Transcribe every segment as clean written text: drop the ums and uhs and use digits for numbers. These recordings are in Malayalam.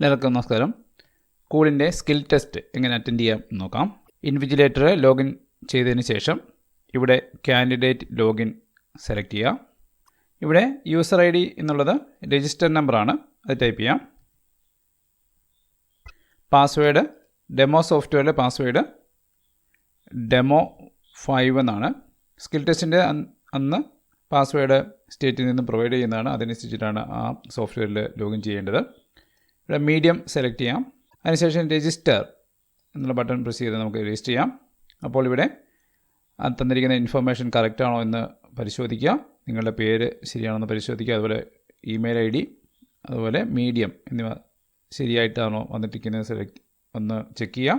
എല്ലാവർക്കും നമസ്കാരം. കൂളിൻ്റെ സ്കിൽ ടെസ്റ്റ് എങ്ങനെ അറ്റൻഡ് ചെയ്യാം നോക്കാം. ഇൻവിജിലേറ്റർ ലോഗിൻ ചെയ്തതിന് ശേഷം ഇവിടെ കാൻഡിഡേറ്റ് ലോഗിൻ സെലക്ട് ചെയ്യുക. ഇവിടെ യൂസർ ഐ ഡി എന്നുള്ളത് രജിസ്റ്റർ നമ്പറാണ്, അത് ടൈപ്പ് ചെയ്യാം. പാസ്വേഡ് ഡെമോ സോഫ്റ്റ്വെയറിലെ പാസ്വേഡ് demo5 എന്നാണ്. സ്കിൽ ടെസ്റ്റിൻ്റെ അന്ന് പാസ്വേഡ് സ്റ്റേറ്റിൽ നിന്ന് പ്രൊവൈഡ് ചെയ്യുന്നതാണ്. അതനുസരിച്ചിട്ടാണ് ആ സോഫ്റ്റ്വെയറിൽ ലോഗിൻ ചെയ്യേണ്ടത്. ഇവിടെ മീഡിയം സെലക്ട് ചെയ്യാം. അതിനുശേഷം രജിസ്റ്റർ എന്നുള്ള ബട്ടൺ പ്രസ് ചെയ്ത് നമുക്ക് രജിസ്റ്റർ ചെയ്യാം. അപ്പോൾ ഇവിടെ തന്നിരിക്കുന്ന ഇൻഫർമേഷൻ കറക്റ്റ് ആണോ എന്ന് പരിശോധിക്കുക. നിങ്ങളുടെ പേര് ശരിയാണെന്ന് പരിശോധിക്കുക. അതുപോലെ ഇമെയിൽ ഐ ഡി, അതുപോലെ മീഡിയം എന്നിവ ശരിയായിട്ടാണോ വന്നിട്ടിരിക്കുന്നത് ഒന്ന് ചെക്ക് ചെയ്യുക.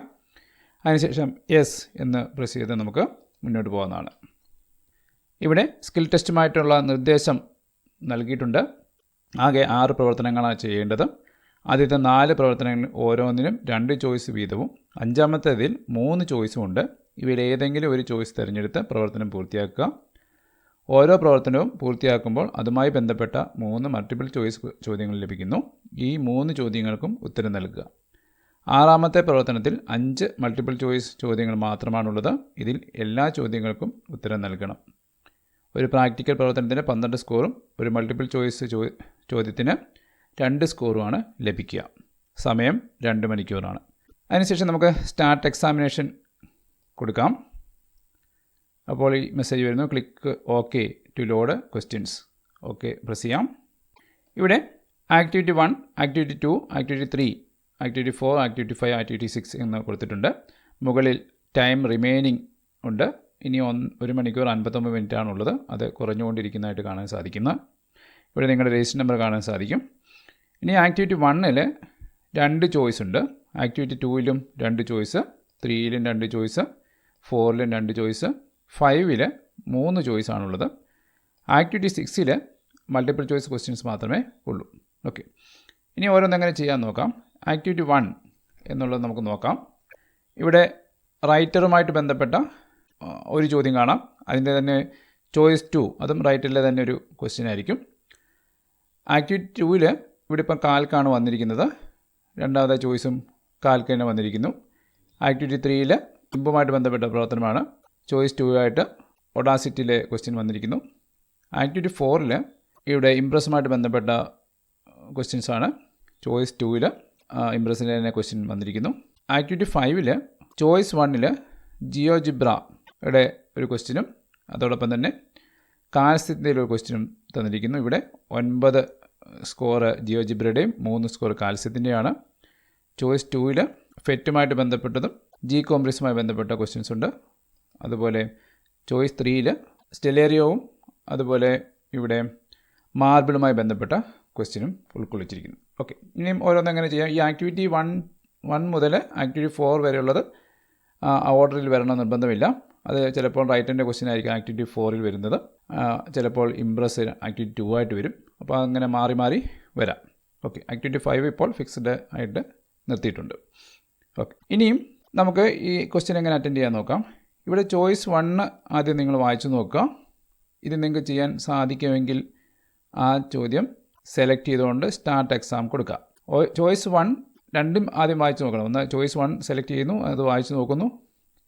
അതിനുശേഷം യെസ് എന്ന് പ്രസ് ചെയ്ത് നമുക്ക് മുന്നോട്ട് പോകാവുന്നതാണ്. ഇവിടെ സ്കിൽ ടെസ്റ്റുമായിട്ടുള്ള നിർദ്ദേശം നൽകിയിട്ടുണ്ട്. ആകെ 6 പ്രവർത്തനങ്ങളാണ് ചെയ്യേണ്ടത്. ആദ്യത്തെ 4 പ്രവർത്തനങ്ങളിൽ ഓരോന്നിനും 2 ചോയ്സ് വീതവും, 5ാമത്തേതിൽ 3 ചോയ്സും ഉണ്ട്. ഇവയിൽ ഏതെങ്കിലും ഒരു ചോയ്സ് തിരഞ്ഞെടുത്ത് പ്രവർത്തനം പൂർത്തിയാക്കുക. ഓരോ പ്രവർത്തനവും പൂർത്തിയാക്കുമ്പോൾ അതുമായി ബന്ധപ്പെട്ട 3 മൾട്ടിപ്പിൾ ചോയ്സ് ചോദ്യങ്ങൾ ലഭിക്കുന്നു. ഈ 3 ചോദ്യങ്ങൾക്കും ഉത്തരം നൽകുക. 6ാമത്തെ പ്രവർത്തനത്തിൽ 5 മൾട്ടിപ്പിൾ ചോയ്സ് ചോദ്യങ്ങൾ മാത്രമാണുള്ളത്. ഇതിൽ എല്ലാ ചോദ്യങ്ങൾക്കും ഉത്തരം നൽകണം. ഒരു പ്രാക്ടിക്കൽ പ്രവർത്തനത്തിന് 12 സ്കോറും ഒരു മൾട്ടിപ്പിൾ ചോയ്സ് ചോദ്യത്തിന് 2 സ്കോറുമാണ് ലഭിക്കുക. സമയം 2 മണിക്കൂറാണ്. അതിനുശേഷം നമുക്ക് സ്റ്റാർട്ട് എക്സാമിനേഷൻ കൊടുക്കാം. അപ്പോൾ ഈ മെസ്സേജ് വരുന്നു, click okay to load questions. Okay press ചെയ്യാം. ഇവിടെ activity 1, activity 2, activity 3, activity 4, activity 5, activity 6 എന്ന് കൊടുത്തിട്ടുണ്ട്. മുകളിൽ ടൈം റിമൈനിങ് ഉണ്ട്. ഇനി 1 മണിക്കൂർ 59 മിനിറ്റാണുള്ളത്. അത് കുറഞ്ഞുകൊണ്ടിരിക്കുന്നതായിട്ട് കാണാൻ സാധിക്കുന്നു. ഇവിടെ നിങ്ങളുടെ രജിസ്റ്റർ നമ്പർ കാണാൻ സാധിക്കും. ഇനി ആക്ടിവിറ്റി 1-ൽ 2 ചോയ്സ് ഉണ്ട്. ആക്ടിവിറ്റി 2-ലും 2 ചോയ്സ്, 3-ലും 2 ചോയ്സ്, 4-ലും 2 ചോയ്സ്, 5-ൽ 3 ചോയ്സ് ആണുള്ളത്. ആക്ടിവിറ്റി 6-ൽ മൾട്ടിപ്പിൾ ചോയ്സ് ക്വസ്റ്റ്യൻസ് മാത്രമേ ഉള്ളൂ. ഓക്കെ, ഇനി ഓരോന്നെങ്ങനെ ചെയ്യാൻ നോക്കാം. ആക്ടിവിറ്റി 1 എന്നുള്ളത് നമുക്ക് നോക്കാം. ഇവിടെ റൈറ്ററുമായിട്ട് ബന്ധപ്പെട്ട ഒരു ചോദ്യം കാണാം. അതിൻ്റെ തന്നെ ചോയ്സ് 2, അതും റൈറ്ററിലെ തന്നെ ഒരു ക്വസ്റ്റ്യൻ ആയിരിക്കും. ആക്ടിവിറ്റി 2-ൽ ഇവിടെ ഇപ്പം കാൽക്കാണ് വന്നിരിക്കുന്നത്. 2ാമത്തെ ചോയ്സും കാൽക്ക് തന്നെ വന്നിരിക്കുന്നു. ആക്ടിവിറ്റി 3-ൽ ഇമ്പുമായിട്ട് ബന്ധപ്പെട്ട പ്രവർത്തനമാണ്. ചോയ്സ് 2 ആയിട്ട് ഒഡാസിറ്റിയിലെ ക്വസ്റ്റ്യൻ വന്നിരിക്കുന്നു. ആക്ടിവിറ്റി 4-ൽ ഇവിടെ ഇംപ്രസുമായിട്ട് ബന്ധപ്പെട്ട ക്വസ്റ്റ്യൻസാണ്. ചോയ്സ് 2-ൽ ഇംപ്രസിൻ്റെ തന്നെ ക്വസ്റ്റ്യൻ വന്നിരിക്കുന്നു. ആക്ടിവിറ്റി 5-ൽ ചോയ്സ് 1-ൽ ജിയോജിബ്രയുടെ ഒരു ക്വസ്റ്റ്യനും അതോടൊപ്പം തന്നെ കാൽസ്യത്തിൻ്റെ ഒരു ക്വസ്റ്റ്യനും തന്നിരിക്കുന്നു. ഇവിടെ 9 സ്കോർ ജിയോജിബ്രയുടെയും 3 സ്കോർ കാൽസ്യത്തിൻ്റെയാണ്. ചോയ്സ് 2-ൽ ഫെറ്റുമായിട്ട് ബന്ധപ്പെട്ടതും ജി കോംപ്ലക്സുമായി ബന്ധപ്പെട്ട ക്വസ്റ്റ്യൻസ് ഉണ്ട്. അതുപോലെ ചോയ്സ് 3-ൽ സ്റ്റെലേറിയവും അതുപോലെ ഇവിടെ മാർബിളുമായി ബന്ധപ്പെട്ട ക്വസ്റ്റ്യനും ഉൾക്കൊള്ളിച്ചിരിക്കുന്നു. ഓക്കെ, ഇനിയും ഓരോന്നെങ്ങനെ ചെയ്യാം. ഈ ആക്ടിവിറ്റി 1 മുതൽ ആക്ടിവിറ്റി 4 വരെയുള്ളത് ഓർഡറിൽ വരണം നിർബന്ധമില്ല. അത് ചിലപ്പോൾ റൈറ്ററിൻ്റെ ക്വസ്റ്റ്യൻ ആയിരിക്കും ആക്ടിവിറ്റി 4-ൽ വരുന്നത്. ചിലപ്പോൾ ഇംപ്രസ് ആക്ടിവിറ്റി 2 ആയിട്ട് വരും. അപ്പോൾ അങ്ങനെ മാറി മാറി വരാം. ഓക്കെ, ആക്ടിവിറ്റി 5 ഇപ്പോൾ ഫിക്സ്ഡ് ആയിട്ട് നിർത്തിയിട്ടുണ്ട്. ഓക്കെ, ഇനിയും നമുക്ക് ഈ ക്വസ്റ്റ്യൻ എങ്ങനെ അറ്റൻഡ് ചെയ്യാൻ നോക്കാം. ഇവിടെ ചോയ്സ് 1 ആദ്യം നിങ്ങൾ വായിച്ചു നോക്കുക. ഇത് നിങ്ങൾക്ക് ചെയ്യാൻ സാധിക്കുമെങ്കിൽ ആ ചോദ്യം സെലക്ട് ചെയ്തുകൊണ്ട് സ്റ്റാർട്ട് എക്സാം കൊടുക്കുക. ചോയ്സ് 1 രണ്ടും ആദ്യം വായിച്ച് നോക്കണം. ഒന്ന് ചോയ്സ് 1 സെലക്ട് ചെയ്യുന്നു, അത് വായിച്ച് നോക്കുന്നു.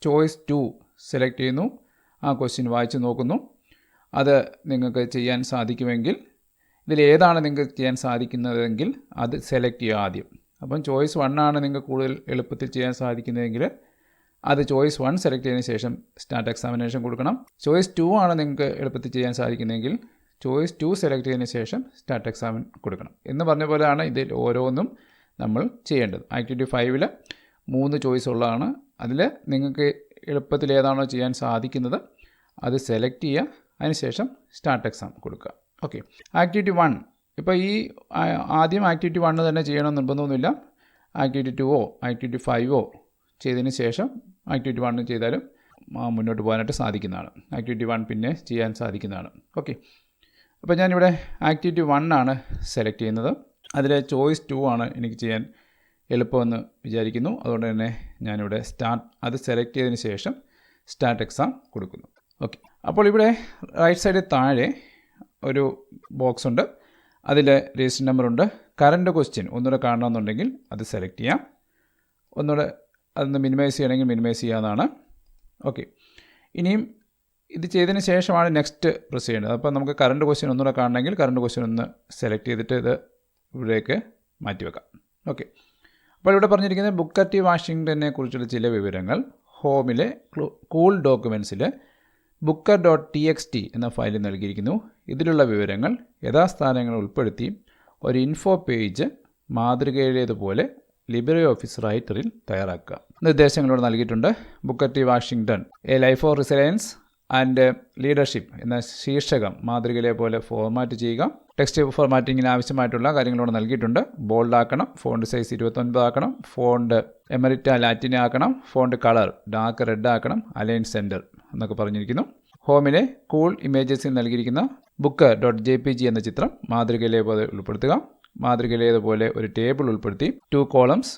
ചോയ്സ് 2 സെലക്ട് ചെയ്യുന്നു, ആ ക്വസ്റ്റ്യൻ വായിച്ച് നോക്കുന്നു. അത് നിങ്ങൾക്ക് ചെയ്യാൻ സാധിക്കുമെങ്കിൽ, ഇതിലേതാണ് നിങ്ങൾക്ക് ചെയ്യാൻ സാധിക്കുന്നതെങ്കിൽ അത് സെലക്ട് ചെയ്യുക ആദ്യം. അപ്പം ചോയ്സ് 1 ആണ് നിങ്ങൾക്ക് കൂടുതൽ എളുപ്പത്തിൽ ചെയ്യാൻ സാധിക്കുന്നതെങ്കിൽ അത് ചോയ്സ് 1 സെലക്ട് ചെയ്തതിന് ശേഷം സ്റ്റാർട്ട് എക്സാമിനേഷൻ കൊടുക്കണം. ചോയ്സ് 2 ആണ് നിങ്ങൾക്ക് എളുപ്പത്തിൽ ചെയ്യാൻ സാധിക്കുന്നതെങ്കിൽ ചോയ്സ് 2 സെലക്ട് ചെയ്തതിന് ശേഷം സ്റ്റാർട്ട് എക്സാമിൻ കൊടുക്കണം. എന്ന് പറഞ്ഞ പോലെയാണ് ഇതിൽ ഓരോന്നും നമ്മൾ ചെയ്യേണ്ടത്. ആക്ടിവിറ്റി 5-ൽ 3 ചോയ്സ് ഉള്ളതാണ്. അതിൽ നിങ്ങൾക്ക് എളുപ്പത്തിൽ ഏതാണോ ചെയ്യാൻ സാധിക്കുന്നത് അത് സെലക്ട് ചെയ്യുക. അതിനുശേഷം സ്റ്റാർട്ട് എക്സാം കൊടുക്കുക. ഓക്കെ, ആക്ടിവിറ്റി 1 ഇപ്പോൾ ഈ ആദ്യം ആക്ടിവിറ്റി 1 തന്നെ ചെയ്യണമെന്ന് നിർബന്ധമൊന്നുമില്ല. ആക്ടിവിറ്റി 2-ഓ ആക്ടിവിറ്റി 5-ഓ ചെയ്തതിന് ശേഷം ആക്ടിവിറ്റി 1 ചെയ്താലും മുന്നോട്ട് പോകാനായിട്ട് സാധിക്കുന്നതാണ്. ആക്ടിവിറ്റി 1 പിന്നെ ചെയ്യാൻ സാധിക്കുന്നതാണ്. ഓക്കെ, അപ്പോൾ ഞാനിവിടെ ആക്ടിവിറ്റി 1 ആണ് സെലക്ട് ചെയ്യുന്നത്. അതിൽ ചോയ്സ് 2 ആണ് എനിക്ക് ചെയ്യാൻ എളുപ്പമെന്ന് വിചാരിക്കുന്നു. അതുകൊണ്ട് തന്നെ ഞാനിവിടെ അത് സെലക്ട് ചെയ്തതിന് ശേഷം സ്റ്റാർട്ട് എക്സാം കൊടുക്കുന്നു. ഓക്കെ, അപ്പോൾ ഇവിടെ റൈറ്റ് സൈഡിൽ താഴെ ഒരു ബോക്സ് ഉണ്ട്. അതിൽ രജിസ്റ്റർ നമ്പറുണ്ട്, കറണ്ട് ക്വസ്റ്റ്യൻ ഒന്നുകൂടെ കാണണമെന്നുണ്ടെങ്കിൽ അത് സെലക്ട് ചെയ്യാം. ഒന്നുകൂടെ അതൊന്ന് മിനിമൈസ് ചെയ്യണമെങ്കിൽ മിനിമൈസ് ചെയ്യാവുന്നതാണ്. ഓക്കെ, ഇനിയും ഇത് ചെയ്തതിന് ശേഷമാണ് നെക്സ്റ്റ് പ്രസ് ചെയ്യേണ്ടത്. അപ്പോൾ നമുക്ക് കറണ്ട് ക്വസ്റ്റ്യൻ ഒന്നുകൂടെ കാണണമെങ്കിൽ കറണ്ട് ക്വസ്റ്റ്യൻ ഒന്ന് സെലക്ട് ചെയ്തിട്ട് ഇത് ഇവിടേക്ക് മാറ്റിവെക്കാം. ഓക്കെ, അപ്പോൾ ഇവിടെ പറഞ്ഞിരിക്കുന്നത് ബുക്കർ ടി വാഷിങ്ടനെ കുറിച്ചുള്ള ചില വിവരങ്ങൾ ഹോമിലെ കൂൾ ഡോക്യുമെൻറ്റ്സിൽ booker.txt എന്ന ഫയലിൽ നൽകിയിരിക്കുന്നു. ഇതിലുള്ള വിവരങ്ങൾ യഥാസ്ഥാനങ്ങൾ ഉൾപ്പെടുത്തി ഒരു ഇൻഫോ പേജ് മാതൃകയിലേതുപോലെ ലിബ്രെ ഓഫീസ് റൈറ്ററിൽ തയ്യാറാക്കുക. നിർദ്ദേശങ്ങളോട് നൽകിയിട്ടുണ്ട്. Booker T Washington a life of resilience and leadership എന്ന ശീർഷകം മാതൃകയിലെ പോലെ ഫോർമാറ്റ് ചെയ്യുക. ടെക്സ്റ്റ് ഫോർമാറ്റിങ്ങിന് ആവശ്യമായിട്ടുള്ള കാര്യങ്ങളോട് നൽകിയിട്ടുണ്ട്. ബോൾഡ് ആക്കണം, ഫോണ്ട് സൈസ് 29 ആക്കണം, ഫോണ്ട് എമറിറ്റ ലാറ്റിന ആക്കണം, ഫോണ്ട് കളർ ഡാർക്ക് റെഡ് ആക്കണം, അലൈൻ സെൻറ്റർ എന്നൊക്കെ പറഞ്ഞിരിക്കുന്നു. ഹോമിലെ കൂൾ ഇമേജസിൽ നൽകിയിരിക്കുന്ന booker.jpg എന്ന ചിത്രം മാതൃകയിലെ പോലെ ഉൾപ്പെടുത്തുക. മാതൃകയിലേതുപോലെ ഒരു ടേബിൾ ഉൾപ്പെടുത്തി 2 columns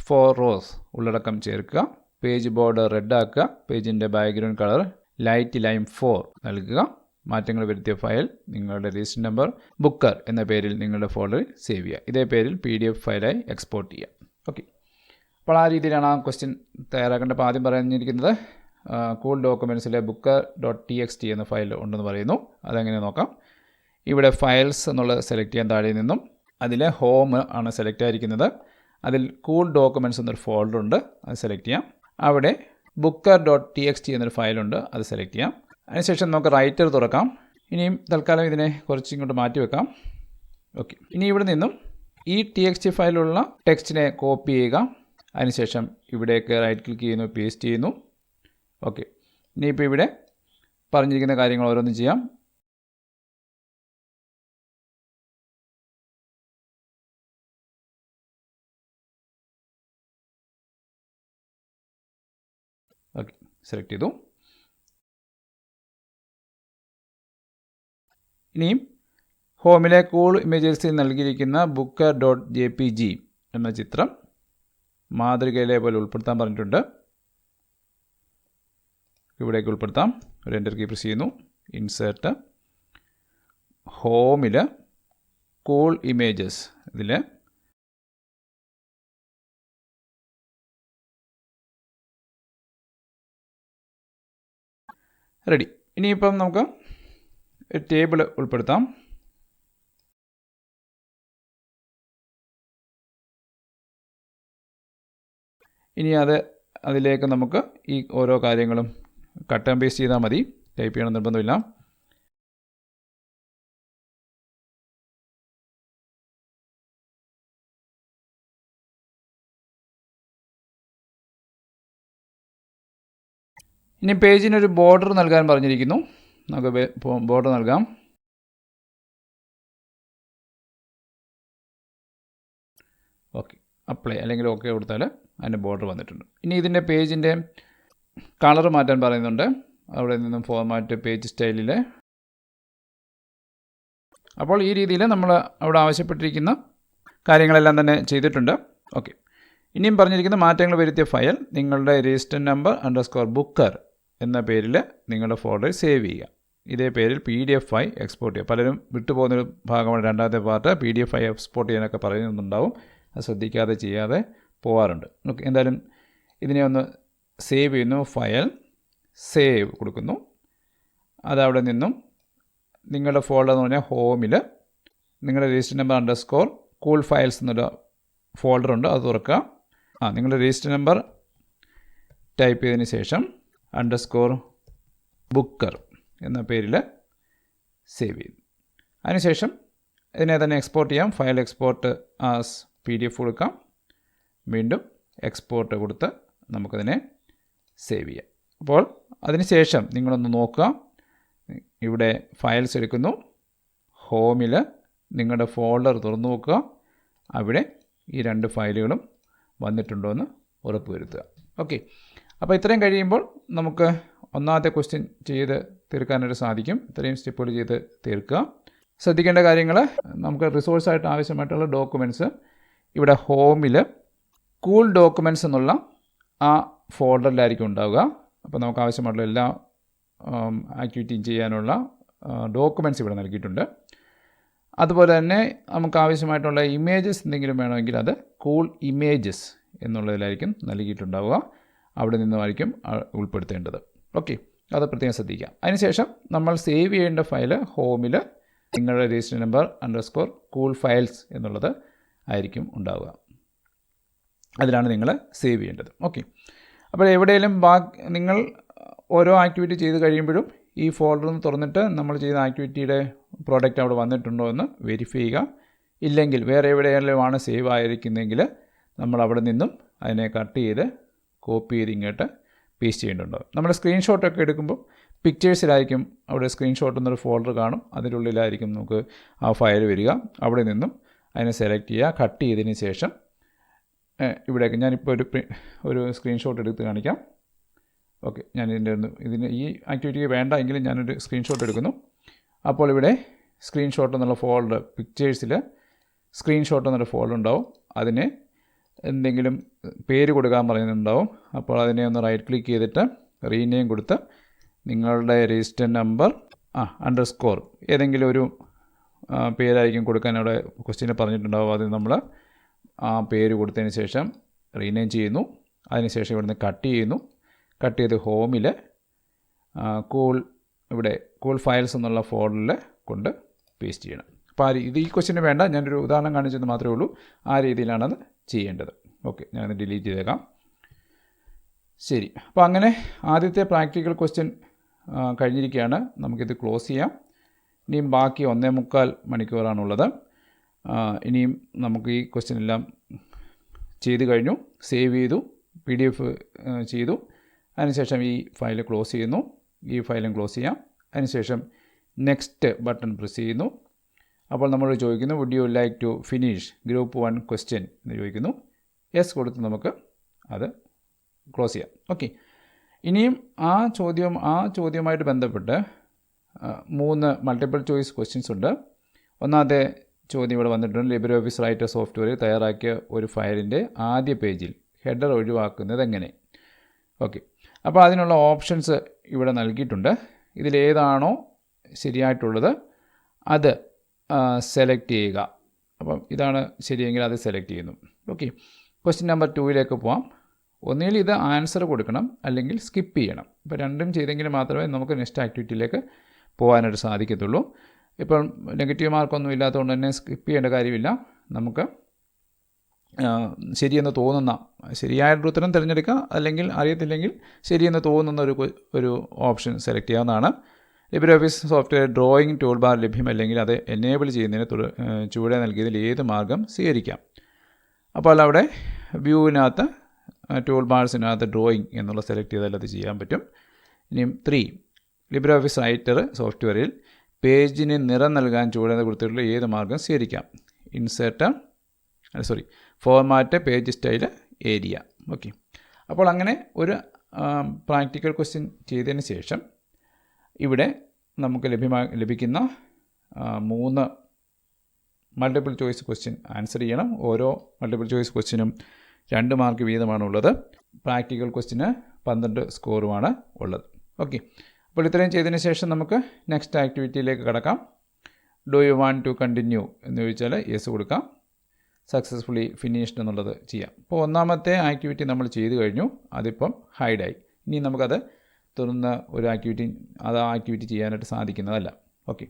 4 rows ഉള്ളടക്കം ചേർക്കുക. പേജ് ബോർഡർ റെഡ് ആക്കുക. പേജിൻ്റെ ബാക്ക്ഗ്രൗണ്ട് കളർ ലൈറ്റ് ലൈം 4 നൽകുക. മാറ്റങ്ങൾ വരുത്തിയ ഫയൽ നിങ്ങളുടെ രജിസ്റ്റർ നമ്പർ ബുക്കർ എന്ന പേരിൽ നിങ്ങളുടെ ഫോൾഡറിൽ സേവ് ചെയ്യുക. ഇതേ പേരിൽ PDF ഫയലായി എക്സ്പോർട്ട് ചെയ്യുക. ഓക്കെ, അപ്പോൾ ആ രീതിയിലാണ് ആ ക്വസ്റ്റ്യൻ തയ്യാറാക്കേണ്ടത്. അപ്പോൾ ആദ്യം പറഞ്ഞിരിക്കുന്നത് കൂൾ ഡോക്യുമെൻറ്റ്സിലെ booker.txt എന്ന ഫയൽ ഉണ്ടെന്ന് പറയുന്നു. അതെങ്ങനെ നോക്കാം. ഇവിടെ ഫയൽസ് എന്നുള്ളത് സെലക്ട് ചെയ്യാൻ താഴെ നിന്നും അതിൽ ഹോം ആണ് സെലക്ട് ആയിരിക്കുന്നത്. അതിൽ കൂൾ ഡോക്യുമെൻറ്റ്സ് എന്നൊരു ഫോൾഡർ ഉണ്ട്, അത് സെലക്ട് ചെയ്യാം. അവിടെ booker.txt എന്നൊരു ഫയലുണ്ട്, അത് സെലക്ട് ചെയ്യാം. അതിനുശേഷം നമുക്ക് റൈറ്റർ തുറക്കാം. ഇനിയും തൽക്കാലം ഇതിനെ കുറച്ച് ഇങ്ങോട്ട് മാറ്റി വെക്കാം. ഓക്കെ, ഇനി ഇവിടെ നിന്നും ഈ TXT ഫയലിലുള്ള ടെക്സ്റ്റിനെ കോപ്പി ചെയ്യുക. അതിനുശേഷം ഇവിടേക്ക് റൈറ്റ് ക്ലിക്ക് ചെയ്യുന്നു, പേസ്റ്റ് ചെയ്യുന്നു. ഓക്കെ, ഇനിയിപ്പോൾ ഇവിടെ പറഞ്ഞിരിക്കുന്ന കാര്യങ്ങൾ ഓരോന്നും ചെയ്യാം. ഓക്കെ, സെലക്ട് ചെയ്തു. ഇനിയും ഹോമിലെ കൂൾ ഇമേജസിൽ നൽകിയിരിക്കുന്ന booker.jpg എന്ന ചിത്രം മാതൃകയിലെ പോലെ ഉൾപ്പെടുത്താൻ പറഞ്ഞിട്ടുണ്ട്. ഇവിടേക്ക് ഉൾപ്പെടുത്താം. ഒരു എൻ്റർ കീ പ്രസ് ചെയ്യുന്നു. ഇൻസേർട്ട് ഹോമിൽ കൂൾ ഇമേജസ് ഇതിൽ റെഡി. ഇനിയിപ്പം നമുക്ക് ഒരു ടേബിൾ ഉൾപ്പെടുത്താം. ഇനി അതിലേക്ക് നമുക്ക് ഈ ഓരോ കാര്യങ്ങളും കട്ട് ആൻഡ് പേസ്റ്റ് ചെയ്താൽ മതി, ടൈപ്പ് ചെയ്യണം നിർബന്ധമില്ല. ഇനി പേജിനൊരു ബോർഡർ നൽകാൻ പറഞ്ഞിരിക്കുന്നു. നമുക്ക് ബോർഡർ നൽകാം. ഓക്കെ, അപ്ലൈ അല്ലെങ്കിൽ ഓക്കെ കൊടുത്താൽ അതിൻ്റെ ബോർഡർ വന്നിട്ടുണ്ട്. ഇനി ഇതിൻ്റെ പേജിൻ്റെ കളർ മാറ്റാൻ പറയുന്നുണ്ട്. അവിടെ നിന്നും ഫോർമാറ്റ് പേജ് സ്റ്റൈലിൽ. അപ്പോൾ ഈ രീതിയിൽ നമ്മൾ അവിടെ ആവശ്യപ്പെട്ടിരിക്കുന്ന കാര്യങ്ങളെല്ലാം തന്നെ ചെയ്തിട്ടുണ്ട്. ഓക്കെ, ഇനിയും പറഞ്ഞിരിക്കുന്ന മാറ്റങ്ങൾ വരുത്തിയ ഫയൽ നിങ്ങളുടെ രജിസ്റ്റർ നമ്പർ _booker എന്ന പേരിൽ നിങ്ങളുടെ ഫോൾഡറിൽ സേവ് ചെയ്യുക. ഇതേ പേരിൽ PDF ആയി എക്സ്പോർട്ട് ചെയ്യുക. പലരും വിട്ടുപോകുന്നൊരു ഭാഗമാണ് രണ്ടാമത്തെ പാർട്ട്. PDF ആയി എക്സ്പോർട്ട് ചെയ്യാനൊക്കെ പറയുന്നുണ്ടാവും, അത് ശ്രദ്ധിക്കാതെ ചെയ്യാതെ പോകാറുണ്ട്. ഓക്കെ, എന്തായാലും ഇതിനെ ഒന്ന് സേവ് ചെയ്യുന്നു. ഫയൽ സേവ് കൊടുക്കുന്നു. അതവിടെ നിന്നും നിങ്ങളുടെ ഫോൾഡർ എന്ന് പറഞ്ഞാൽ ഹോമിൽ നിങ്ങളുടെ രജിസ്റ്റർ നമ്പർ _cool files എന്നൊരു ഫോൾഡർ ഉണ്ട്, അത് തുറക്കുക. നിങ്ങളുടെ രജിസ്റ്റർ നമ്പർ ടൈപ്പ് ചെയ്തതിന് ശേഷം _booker എന്ന പേരിൽ സേവ് ചെയ്യും. അതിനുശേഷം ഇതിനെ തന്നെ എക്സ്പോർട്ട് ചെയ്യാം. ഫയൽ എക്സ്പോർട്ട് ആസ് PDF കൊടുക്കാം. വീണ്ടും എക്സ്പോർട്ട് കൊടുത്ത് നമുക്കതിനെ സേവ് ചെയ്യാം. അപ്പോൾ അതിനുശേഷം നിങ്ങളൊന്ന് നോക്കുക. ഇവിടെ ഫയൽസ് എടുക്കുന്നു. ഹോമിൽ നിങ്ങളുടെ ഫോൾഡർ തുറന്നു നോക്കുക. അവിടെ ഈ 2 ഫയലുകളും വന്നിട്ടുണ്ടോ എന്ന് ഉറപ്പുവരുത്തുക. ഓക്കെ, അപ്പോൾ ഇത്രയും കഴിയുമ്പോൾ നമുക്ക് ഒന്നാമത്തെ ക്വസ്റ്റ്യൻ ചെയ്ത് തീർക്കാനായിട്ട് സാധിക്കും. ഇത്രയും സ്റ്റെപ്പുകൾ ചെയ്ത് തീർക്കുക. ശ്രദ്ധിക്കേണ്ട കാര്യങ്ങൾ, നമുക്ക് റിസോഴ്സായിട്ട് ആവശ്യമായിട്ടുള്ള ഡോക്യുമെൻറ്റ്സ് ഇവിടെ ഹോമിൽ കൂൾ ഡോക്യുമെൻറ്റ്സ് എന്നുള്ള ആ ഫോൾഡറിലായിരിക്കും ഉണ്ടാവുക. അപ്പോൾ നമുക്ക് ആവശ്യമായിട്ടുള്ള എല്ലാ ആക്ടിവിറ്റിയും ചെയ്യാനുള്ള ഡോക്യുമെൻറ്റ്സ് ഇവിടെ നൽകിയിട്ടുണ്ട്. അതുപോലെ തന്നെ നമുക്ക് ആവശ്യമായിട്ടുള്ള ഇമേജസ് എന്തെങ്കിലും വേണമെങ്കിൽ അത് കൂൾ ഇമേജസ് എന്നുള്ളതിലായിരിക്കും നൽകിയിട്ടുണ്ടാവുക. അവിടെ നിന്നുമായിരിക്കും ഉൾപ്പെടുത്തേണ്ടത്. ഓക്കെ, അത് പ്രത്യേകം ശ്രദ്ധിക്കുക. അതിനുശേഷം നമ്മൾ സേവ് ചെയ്യേണ്ട ഫയൽ ഹോമിൽ നിങ്ങളുടെ രജിസ്റ്റർ നമ്പർ _കൂൾ ഫയൽസ് എന്നുള്ളത് ആയിരിക്കും ഉണ്ടാവുക. അതിലാണ് നിങ്ങൾ സേവ് ചെയ്യേണ്ടത്. ഓക്കെ, അപ്പോൾ എവിടെയെങ്കിലും നിങ്ങൾ ഓരോ ആക്ടിവിറ്റി ചെയ്ത് കഴിയുമ്പോഴും ഈ ഫോൾഡർ ഒന്ന് തുറന്നിട്ട് നമ്മൾ ചെയ്ത ആക്ടിവിറ്റിയുടെ പ്രോഡക്റ്റ് അവിടെ വന്നിട്ടുണ്ടോ എന്ന് വെരിഫൈ ചെയ്യുക. ഇല്ലെങ്കിൽ വേറെ എവിടെയെങ്കിലും ആണ് സേവ് ആയിരിക്കുന്നതെങ്കിൽ നമ്മൾ അവിടെ നിന്നും അതിനെ കട്ട് ചെയ്ത് കോപ്പി ചെയ്ത് ഇങ്ങോട്ട് പേസ്റ്റ് ചെയ്യേണ്ടതുണ്ട്. നമ്മുടെ സ്ക്രീൻഷോട്ടൊക്കെ എടുക്കുമ്പോൾ പിക്ചേഴ്സിലായിരിക്കും അവിടെ സ്ക്രീൻഷോട്ട് എന്നൊരു ഫോൾഡർ കാണും. അതിൻ്റെ ഉള്ളിലായിരിക്കും നമുക്ക് ആ ഫയൽ വരിക. അവിടെ നിന്നും അതിനെ സെലക്ട് ചെയ്യുക. കട്ട് ചെയ്തതിന് ശേഷം ഇവിടേക്ക് ഞാനിപ്പോൾ ഒരു സ്ക്രീൻഷോട്ട് എടുത്ത് കാണിക്കാം. ഓക്കെ, ഞാൻ ഇതിന് ഈ ആക്ടിവിറ്റിക്ക് വേണ്ട എങ്കിലും ഞാനൊരു സ്ക്രീൻഷോട്ട് എടുക്കുന്നു. അപ്പോൾ ഇവിടെ സ്ക്രീൻഷോട്ട് എന്നുള്ള ഫോൾഡർ, പിക്ചേഴ്സിൽ സ്ക്രീൻഷോട്ട് എന്നൊരു ഫോൾഡർ ഉണ്ടാവും. അതിന് എന്തെങ്കിലും പേര് കൊടുക്കാൻ പറയുന്നുണ്ടാവും. അപ്പോൾ അതിനെ ഒന്ന് റൈറ്റ് ക്ലിക്ക് ചെയ്തിട്ട് റീനെയിം കൊടുത്ത് നിങ്ങളുടെ രജിസ്റ്റർ നമ്പർ _ ഏതെങ്കിലും ഒരു പേരായിരിക്കും കൊടുക്കാൻ അവിടെ ക്വസ്റ്റ്യന് പറഞ്ഞിട്ടുണ്ടാവും. അത് നമ്മൾ ആ പേര് കൊടുത്തതിന് ശേഷം റീനെയിം ചെയ്യുന്നു. അതിനുശേഷം ഇവിടുന്ന് കട്ട് ചെയ്യുന്നു. കട്ട് ചെയ്ത് ഹോമിൽ കൂൾ ഫയൽസ് എന്നുള്ള ഫോൾഡറിൽ കൊണ്ട് പേസ്റ്റ് ചെയ്യണം. അപ്പോൾ ഈ ക്വസ്റ്റ്യന് വേണ്ട, ഞാനൊരു ഉദാഹരണം കാണിച്ചത് മാത്രമേ ഉള്ളൂ. ആ രീതിയിലാണത് ചെയ്യേണ്ടത്. ഓക്കെ, ഞാനത് ഡിലീറ്റ് ചെയ്തേക്കാം. ശരി, അപ്പോൾ അങ്ങനെ ആദ്യത്തെ പ്രാക്ടിക്കൽ ക്വസ്റ്റ്യൻ കഴിഞ്ഞിരിക്കുകയാണ്. നമുക്കിത് ക്ലോസ് ചെയ്യാം. ഇനിയും ബാക്കി 1.25 മണിക്കൂറാണുള്ളത്. ഇനിയും നമുക്ക് ഈ ക്വസ്റ്റ്യൻ എല്ലാം ചെയ്ത് കഴിഞ്ഞു. സേവ് ചെയ്തു, PDF ചെയ്തു. അതിനുശേഷം ഈ ഫയൽ ക്ലോസ് ചെയ്യുന്നു. ഈ ഫയലും ക്ലോസ് ചെയ്യാം. അതിനുശേഷം നെക്സ്റ്റ് ബട്ടൺ പ്രസ് ചെയ്യുന്നു. അപ്പോൾ നമ്മൾ ചോദിക്കുന്നു would you like to finish group 1 question എന്ന് ചോദിക്കുന്നു. യെസ് കൊടുത്ത് നമുക്ക് അത് ക്ലോസ് ചെയ്യാം. ഓക്കെ, ഇനിയും ആ ചോദ്യവുമായിട്ട് ബന്ധപ്പെട്ട് 3 മൾട്ടിപ്പിൾ ചോയ്സ് ക്വസ്റ്റ്യൻസ് ഉണ്ട്. ഒന്നാമത്തെ ചോദ്യം ഇവിടെ വന്നിട്ടുണ്ട്. ലിബ്രിയോഫീസ് റൈറ്റർ സോഫ്റ്റ്വെയറിൽ തയ്യാറാക്കിയ ഒരു ഫയലിൻ്റെ ആദ്യ പേജിൽ ഹെഡർ ഒഴിവാക്കുന്നത് എങ്ങനെ? ഓക്കെ, അപ്പോൾ അതിനുള്ള ഓപ്ഷൻസ് ഇവിടെ നൽകിയിട്ടുണ്ട്. ഇതിലേതാണോ ശരിയായിട്ടുള്ളത് അത് സെലക്ട് ചെയ്യുക. അപ്പം ഇതാണ് ശരിയെങ്കിൽ അത് സെലക്ട് ചെയ്യുന്നു. ഓക്കെ, ക്വസ്റ്റ്യൻ നമ്പർ 2ലേക്ക് പോവാം. ഒന്നുകിൽ ഇത് ആൻസർ കൊടുക്കണം, അല്ലെങ്കിൽ സ്കിപ്പ് ചെയ്യണം. ഇപ്പോൾ രണ്ടും ചെയ്തെങ്കിൽ മാത്രമേ നമുക്ക് നെക്സ്റ്റ് ആക്ടിവിറ്റിയിലേക്ക് പോകാനായിട്ട് സാധിക്കത്തുള്ളൂ. ഇപ്പോൾ നെഗറ്റീവ് മാർക്കൊന്നും ഇല്ലാത്തതുകൊണ്ട് തന്നെ സ്കിപ്പ് ചെയ്യേണ്ട കാര്യമില്ല. നമുക്ക് ശരിയെന്ന് തോന്നുന്ന ശരിയായിട്ടുള്ള ഉത്തരം തിരഞ്ഞെടുക്കുക. അല്ലെങ്കിൽ അറിയത്തില്ലെങ്കിൽ ശരിയെന്ന് തോന്നുന്ന ഒരു ഓപ്ഷൻ സെലക്ട് ചെയ്യാവുന്നതാണ്. LibreOffice software drawing tool bar ലഭ്യമല്ലെങ്കിൽ അത് എനേബിൾ ചെയ്യുന്നതിന് ചുവടെ നൽകിയതിൽ ഏത് മാർഗം സ്വീകരിക്കാം. അപ്പോൾ അവിടെ വ്യൂവിനകത്ത് ടൂൾ ബാർസിനകത്ത് ഡ്രോയിങ് എന്നുള്ള സെലക്ട് ചെയ്താൽ അത് ചെയ്യാൻ പറ്റും. ഇനിയും 3 ലിബ്രിയോഫീസ് റൈറ്റർ സോഫ്റ്റ്വെയറിൽ പേജിന് നിറം നൽകാൻ ചുവടെ കൊടുത്തിട്ടുള്ള ഏത് മാർഗം സ്വീകരിക്കാം. Format, page style, area. Okay, അപ്പോൾ അങ്ങനെ ഒരു പ്രാക്ടിക്കൽ ക്വസ്റ്റ്യൻ ചെയ്തതിന് ശേഷം ഇവിടെ നമുക്ക് ലഭിക്കുന്ന 3 മൾട്ടിപ്പിൾ ചോയ്സ് ക്വസ്റ്റ്യൻ ആൻസർ ചെയ്യണം. ഓരോ മൾട്ടിപ്പിൾ ചോയ്സ് ക്വസ്റ്റ്യനും 2 മാർക്ക് വീതമാണുള്ളത്. പ്രാക്ടിക്കൽ ക്വസ്റ്റ്യന് 12 സ്കോറുമാണ് ഉള്ളത്. ഓക്കെ, അപ്പോൾ ഇത്രയും ചെയ്തതിന് ശേഷം നമുക്ക് നെക്സ്റ്റ് ആക്ടിവിറ്റിയിലേക്ക് കടക്കാം. Do you want to continue എന്ന് ചോദിച്ചാൽ യെസ് കൊടുക്കാം. സക്സസ്ഫുള്ളി ഫിനിഷ്ഡ് എന്നുള്ളത് ചെയ്യാം. അപ്പോൾ ഒന്നാമത്തെ ആക്ടിവിറ്റി നമ്മൾ ചെയ്തു കഴിഞ്ഞു. അതിപ്പം ഹൈഡായി. ഇനി നമുക്കത് തുറന്ന ഒരു ആക്ടിവിറ്റി ചെയ്യാനായിട്ട് സാധിക്കുന്നതല്ല. ഓക്കെ,